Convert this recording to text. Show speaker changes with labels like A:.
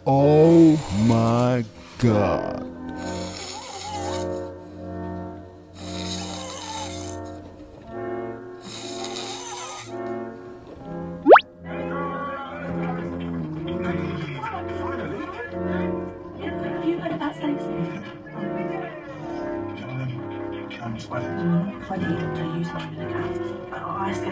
A: Oh my God.
B: Have you heard about safety? Funny, I use mine in a cat. I say